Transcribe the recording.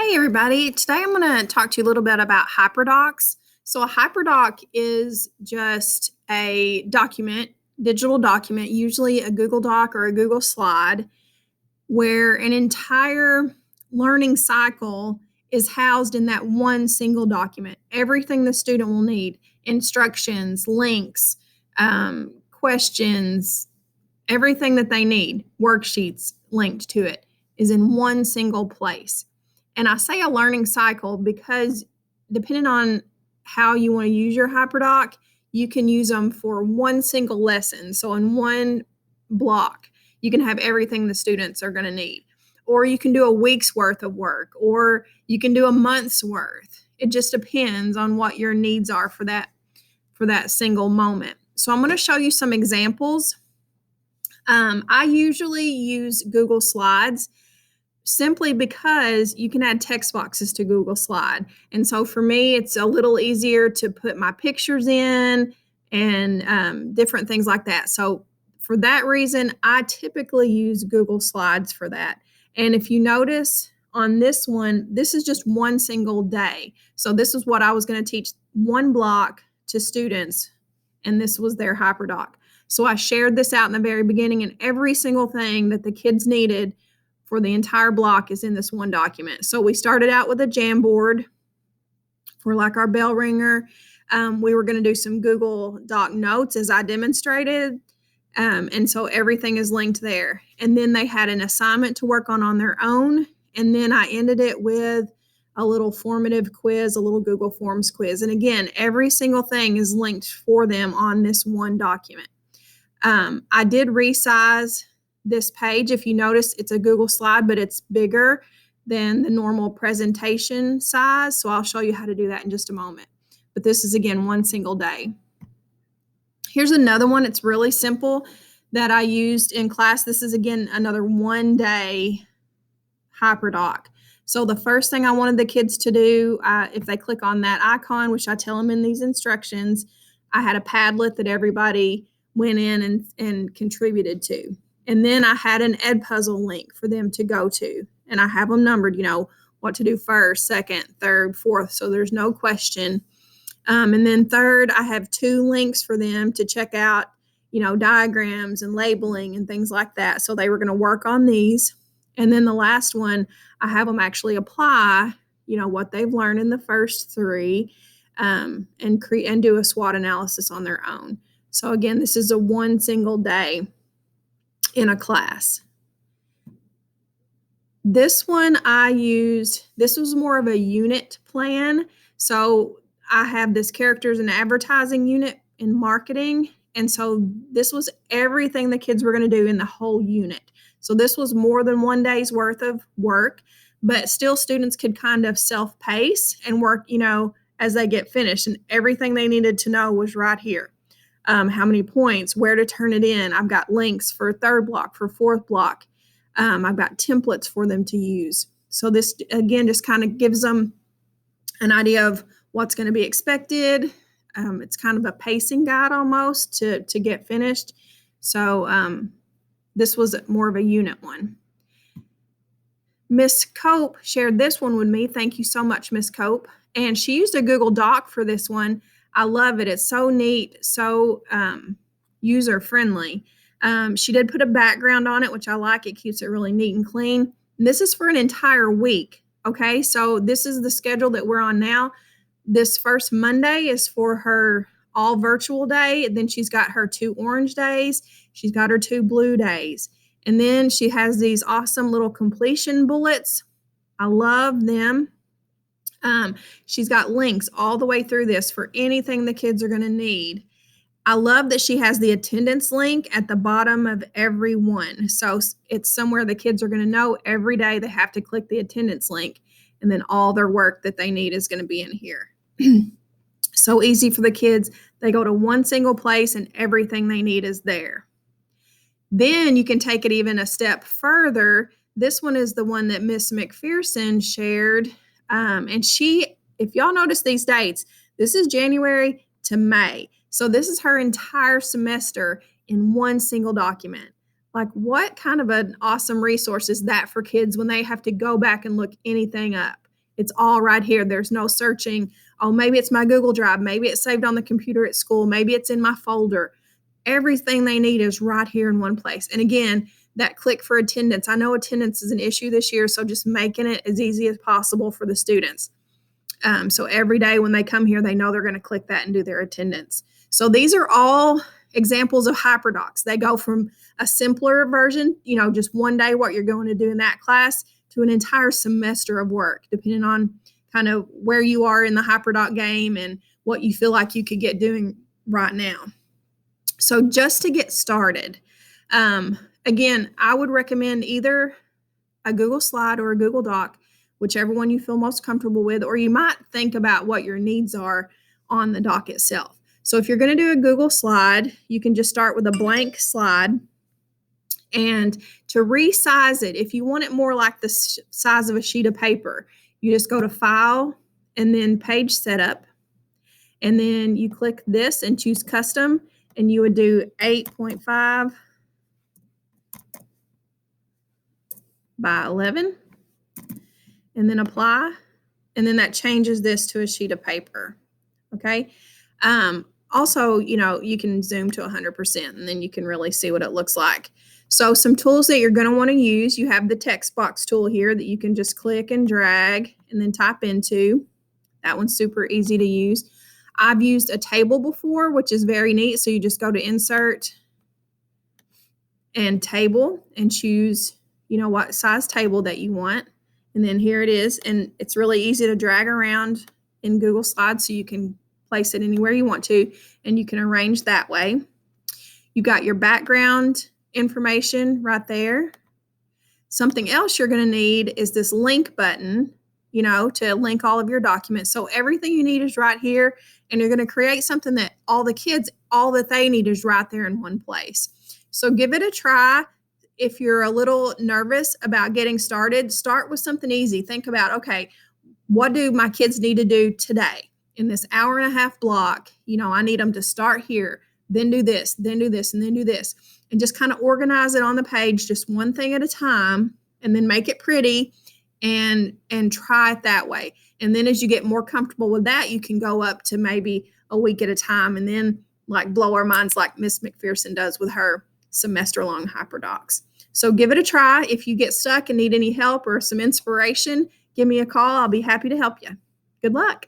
Hey everybody, today I'm going to talk to you a little bit about Hyperdocs. So a Hyperdoc is just a document, digital document, usually a Google Doc or a Google Slide, where an entire learning cycle is housed in that one single document. Everything the student will need, instructions, links, questions, everything that they need, worksheets linked to it, is in one single place. And I say a learning cycle because depending on how you want to use your Hyperdoc, you can use them for one single lesson. So in one block, you can have everything the students are going to need. Or you can do a week's worth of work, or you can do a month's worth. It just depends on what your needs are for that single moment. So I'm going to show you some examples. I usually use Google Slides simply because you can add text boxes to Google Slide. And so for me, it's a little easier to put my pictures in and different things like that. So for that reason, I typically use Google Slides for that. And if you notice on this one, this is just one single day. So this is what I was going to teach one block to students, and this was their Hyperdoc. So I shared this out in the very beginning, and every single thing that the kids needed for the entire block is in this one document. So we started out with a Jamboard for like our bell ringer. We were going to do some Google Doc notes as I demonstrated. And so everything is linked there. And then they had an assignment to work on their own. And then I ended it with a little formative quiz, a little Google Forms quiz. And again, every single thing is linked for them on this one document. I did resize this page. If you notice, it's a Google slide, but it's bigger than the normal presentation size. So I'll show you how to do that in just a moment. But this is, again, one single day. Here's another one. It's really simple that I used in class. This is, again, another one-day Hyperdoc. So the first thing I wanted the kids to do, if they click on that icon, which I tell them in these instructions, I had a Padlet that everybody went in and contributed to. And then I had an Edpuzzle link for them to go to. And I have them numbered, what to do first, second, third, fourth, so there's no question. And then third, I have 2 links for them to check out, diagrams and labeling and things like that. So they were going to work on these. And then the last one, I have them actually apply, what they've learned in the first 3 and do a SWOT analysis on their own. So again, this is a one single day in a class. This one this was more of a unit plan. So I have this characters and advertising unit in marketing. And so this was everything the kids were going to do in the whole unit. So this was more than one day's worth of work, but still students could kind of self-pace and work, as they get finished. And everything they needed to know was right here. How many points, where to turn it in. I've got links for third block, for fourth block. I've got templates for them to use. So this, again, just kind of gives them an idea of what's going to be expected. It's kind of a pacing guide almost to get finished. So this was more of a unit one. Miss Cope shared this one with me. Thank you so much, Miss Cope. And she used a Google Doc for this one. I love it. It's so neat, so user-friendly. She did put a background on it, which I like. It keeps it really neat and clean. And this is for an entire week, okay? So this is the schedule that we're on now. This first Monday is for her all virtual day. Then she's got her 2 orange days. She's got her 2 blue days. And then she has these awesome little completion bullets. I love them. She's got links all the way through this for anything the kids are going to need. I love that she has the attendance link at the bottom of every one. So it's somewhere the kids are going to know every day they have to click the attendance link, and then all their work that they need is going to be in here. So easy for the kids. They go to one single place and everything they need is there. Then you can take it even a step further. This one is the one that Miss McPherson shared. And if y'all notice these dates, this is January to May. So this is her entire semester in one single document. Like, what kind of an awesome resource is that for kids when they have to go back and look anything up? It's all right here. There's no searching. Oh, maybe it's my Google Drive. Maybe it's saved on the computer at school. Maybe it's in my folder. Everything they need is right here in one place. And again, that click for attendance. I know attendance is an issue this year, so just making it as easy as possible for the students. So every day when they come here, they know they're going to click that and do their attendance. So these are all examples of Hyperdocs. They go from a simpler version, just one day what you're going to do in that class, to an entire semester of work, depending on kind of where you are in the Hyperdoc game and what you feel like you could get doing right now. So just to get started, again, I would recommend either a Google Slide or a Google Doc, whichever one you feel most comfortable with, or you might think about what your needs are on the doc itself. So if you're going to do a Google Slide, you can just start with a blank slide. And to resize it, if you want it more like the size of a sheet of paper, you just go to File and then Page Setup. And then you click this and choose Custom, and you would do 8.5 by 11. And then apply, and then that changes this to a sheet of paper. Okay. Also, you can zoom to 100%, and then you can really see what it looks like. So some tools that you're going to want to use, you have the text box tool here that you can just click and drag and then type into. That one's super easy to use. I've used a table before, which is very neat. So you just go to Insert and Table and choose, what size table that you want. And then here it is. And it's really easy to drag around in Google Slides, so you can place it anywhere you want to, and you can arrange that way. You got your background information right there. Something else you're going to need is this link button, to link all of your documents. So everything you need is right here, and you're going to create something that all that they need is right there in one place. So give it a try. If you're a little nervous about getting started, start with something easy. Think about, okay, what do my kids need to do today in this hour and a half block? I need them to start here, then do this, then do this, and then do this. And just kind of organize it on the page, just one thing at a time, and then make it pretty and try it that way. And then as you get more comfortable with that, you can go up to maybe a week at a time, and then blow our minds like Miss McPherson does with her semester-long Hyperdocs. So give it a try. If you get stuck and need any help or some inspiration, give me a call. I'll be happy to help you. Good luck.